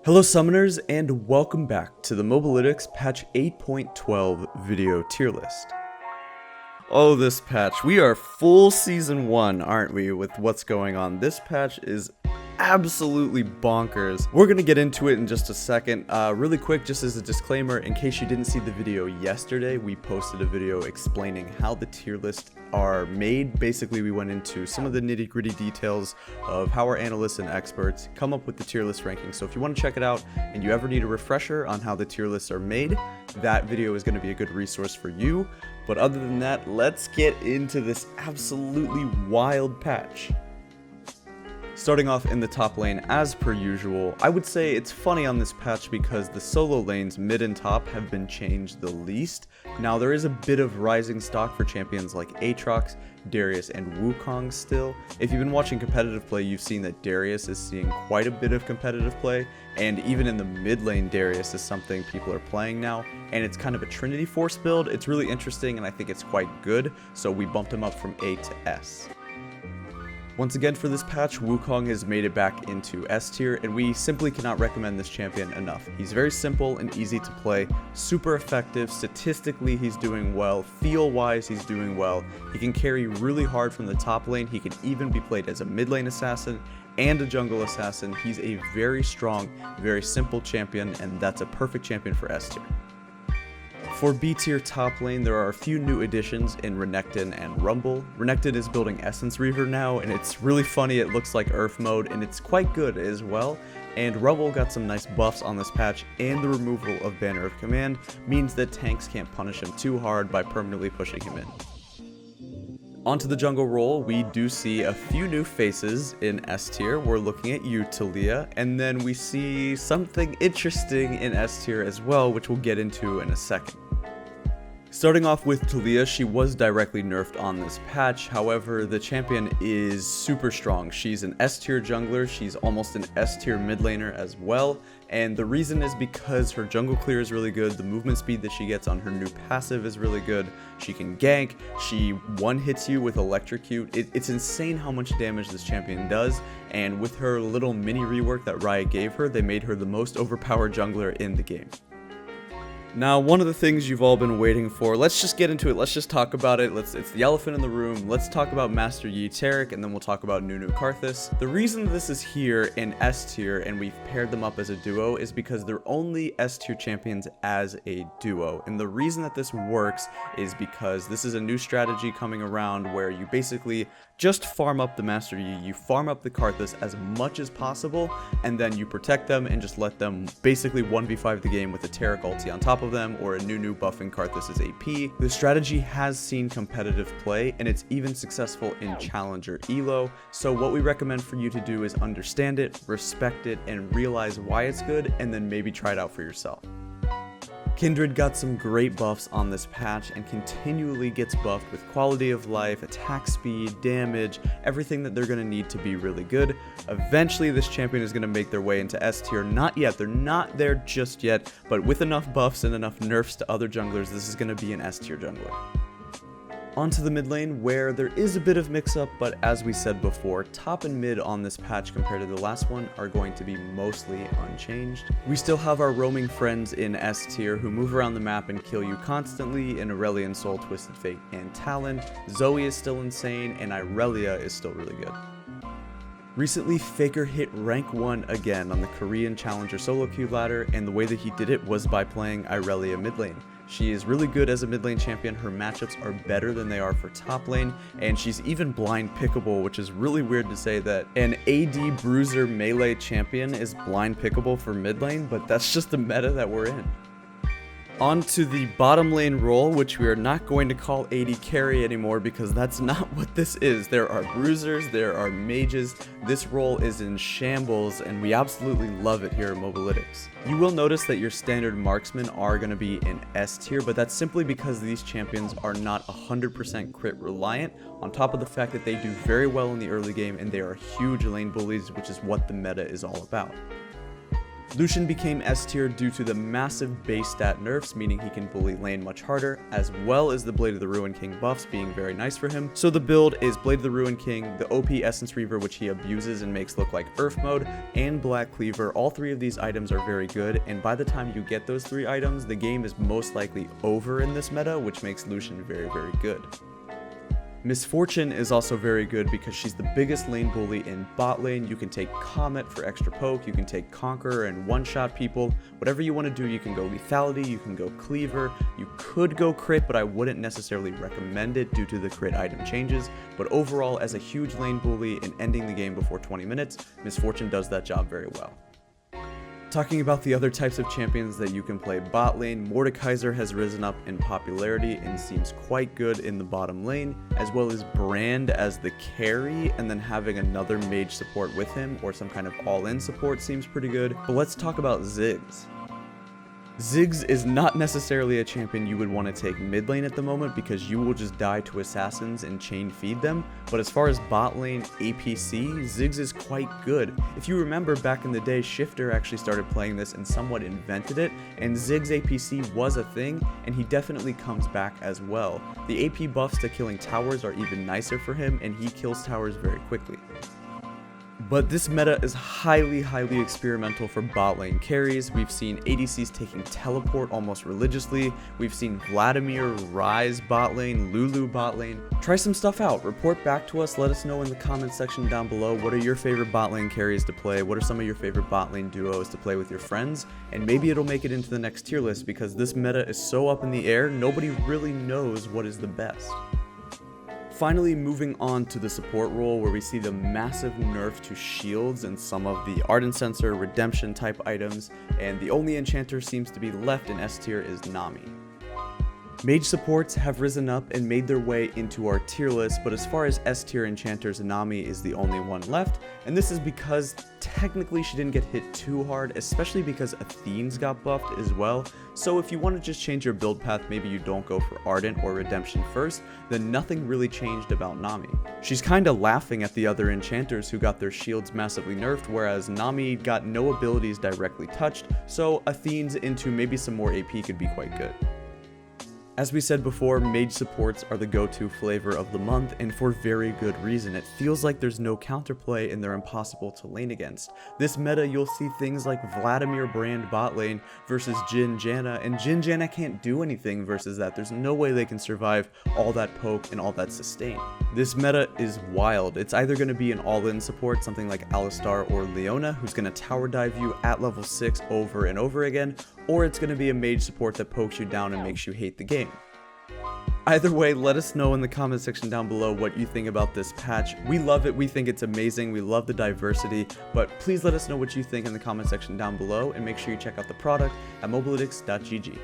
Hello summoners, and welcome back to the Mobalytics patch 8.12 video tier list. Oh, this patch. We are full season 1, aren't we, with what's going on. This patch is absolutely bonkers. We're gonna get into it in just a second. Really quick, just as a disclaimer, in case you didn't see the video yesterday, we posted a video explaining how the tier lists are made. Basically, we went into some of the nitty-gritty details of how our analysts and experts come up with the tier list rankings. So if you want to check it out and you ever need a refresher on how the tier lists are made, that video is going to be a good resource for you. But other than that, let's get into this absolutely wild patch. Starting off in the top lane, as per usual, I would say it's funny on this patch because the solo lanes mid and top have been changed the least. Now there is a bit of rising stock for champions like Aatrox, Darius, and Wukong still. If you've been watching competitive play, you've seen that Darius is seeing quite a bit of competitive play, and even in the mid lane, Darius is something people are playing now, and it's kind of a Trinity Force build. It's really interesting, and I think it's quite good, so we bumped him up from A to S. Once again for this patch, Wukong has made it back into S tier, and we simply cannot recommend this champion enough. He's very simple and easy to play, super effective, statistically he's doing well, feel wise he's doing well, he can carry really hard from the top lane, he can even be played as a mid lane assassin and a jungle assassin. He's a very strong, very simple champion, and that's a perfect champion for S tier. For B tier top lane, there are a few new additions in Renekton and Rumble. Renekton is building Essence Reaver now, and it's really funny. It looks like Earth mode, and it's quite good as well. And Rumble got some nice buffs on this patch, and the removal of Banner of Command means that tanks can't punish him too hard by permanently pushing him in. Onto the jungle role, we do see a few new faces in S tier. We're looking at you, Talia, and then we see something interesting in S tier as well, which we'll get into in a second. Starting off with Talia, she was directly nerfed on this patch, however the champion is super strong. She's an S tier jungler, she's almost an S tier mid laner as well, and the reason is because her jungle clear is really good, the movement speed that she gets on her new passive is really good, she can gank, she one-hits you with electrocute. It's insane how much damage this champion does, and with her little mini rework that Riot gave her, they made her the most overpowered jungler in the game. Now, one of the things you've all been waiting for, let's just get into it, let's just talk about it, it's the elephant in the room, let's talk about Master Yi Taric, and then we'll talk about Nunu Karthus. The reason this is here in S tier, and we've paired them up as a duo, is because they're only S tier champions as a duo, and the reason that this works is because this is a new strategy coming around where you basically just farm up the Master Yi, you farm up the Karthus as much as possible, and then you protect them and just let them basically 1v5 the game with a Taric ulti on top of them, or a Nunu buffing Karthus' AP. The strategy has seen competitive play, and it's even successful in Challenger Elo, so what we recommend for you to do is understand it, respect it, and realize why it's good, and then maybe try it out for yourself. Kindred got some great buffs on this patch and continually gets buffed with quality of life, attack speed, damage, everything that they're going to need to be really good. Eventually this champion is going to make their way into S tier. Not yet, they're not there just yet, but with enough buffs and enough nerfs to other junglers, this is going to be an S tier jungler. Onto the mid lane, where there is a bit of mix-up, but as we said before, top and mid on this patch compared to the last one are going to be mostly unchanged. We still have our roaming friends in S tier who move around the map and kill you constantly in Aurelion Soul, Twisted Fate, and Talon. Zoe is still insane, and Irelia is still really good. Recently, Faker hit rank 1 again on the Korean Challenger solo queue ladder, and the way that he did it was by playing Irelia mid lane. She is really good as a mid lane champion, her matchups are better than they are for top lane, and she's even blind pickable, which is really weird to say that an AD bruiser melee champion is blind pickable for mid lane, but that's just the meta that we're in. On to the bottom lane role, which we are not going to call AD carry anymore because that's not what this is. There are bruisers, there are mages, this role is in shambles, and we absolutely love it here at Mobalytics. You will notice that your standard marksmen are going to be in S tier, but that's simply because these champions are not 100% crit reliant, on top of the fact that they do very well in the early game and they are huge lane bullies, which is what the meta is all about. Lucian became S tier due to the massive base stat nerfs, meaning he can bully lane much harder, as well as the Blade of the Ruin King buffs being very nice for him. So the build is Blade of the Ruin King, the OP Essence Reaver which he abuses and makes look like Earth mode, and Black Cleaver. All three of these items are very good, and by the time you get those three items, the game is most likely over in this meta, which makes Lucian very, very good. Misfortune is also very good because she's the biggest lane bully in bot lane. You can take Comet for extra poke, you can take Conqueror and one-shot people. Whatever you want to do, you can go Lethality, you can go Cleaver, you could go Crit, but I wouldn't necessarily recommend it due to the crit item changes. But overall, as a huge lane bully and ending the game before 20 minutes, Misfortune does that job very well. Talking about the other types of champions that you can play bot lane, Mordekaiser has risen up in popularity and seems quite good in the bottom lane, as well as Brand as the carry, and then having another mage support with him or some kind of all-in support seems pretty good. But let's talk about Ziggs. Ziggs is not necessarily a champion you would want to take mid lane at the moment because you will just die to assassins and chain feed them, but as far as bot lane APC, Ziggs is quite good. If you remember back in the day, Shifter actually started playing this and somewhat invented it, and Ziggs APC was a thing, and he definitely comes back as well. The AP buffs to killing towers are even nicer for him, and he kills towers very quickly. But this meta is highly experimental for bot lane carries. We've seen ADCs taking teleport almost religiously. We've seen Vladimir rise bot lane, Lulu bot lane. Try some stuff out. Report back to us. Let us know in the comment section down below. What are your favorite bot lane carries to play? What are some of your favorite bot lane duos to play with your friends? And maybe it'll make it into the next tier list because this meta is so up in the air, nobody really knows what is the best. Finally, moving on to the support role where we see the massive nerf to shields and some of the Ardent Sensor redemption type items, and the only enchanter seems to be left in S tier is Nami. Mage supports have risen up and made their way into our tier list, but as far as S tier enchanters, Nami is the only one left, and this is because technically she didn't get hit too hard, especially because Athene's got buffed as well. So if you want to just change your build path, maybe you don't go for Ardent or Redemption first, then nothing really changed about Nami. She's kinda laughing at the other enchanters who got their shields massively nerfed, whereas Nami got no abilities directly touched, so Athene's into maybe some more AP could be quite good. As we said before, mage supports are the go-to flavor of the month, and for very good reason. It feels like there's no counterplay and they're impossible to lane against. This meta, you'll see things like Vladimir Brand bot lane versus Jhin Janna, and Jhin Janna can't do anything versus that. There's no way they can survive all that poke and all that sustain. This meta is wild. It's either going to be an all-in support, something like Alistar or Leona, who's going to tower dive you at level 6 over and over again, or it's going to be a mage support that pokes you down and makes you hate the game. Either way, let us know in the comment section down below what you think about this patch. We love it, we think it's amazing, we love the diversity, but please let us know what you think in the comment section down below, and make sure you check out the product at mobalytics.gg.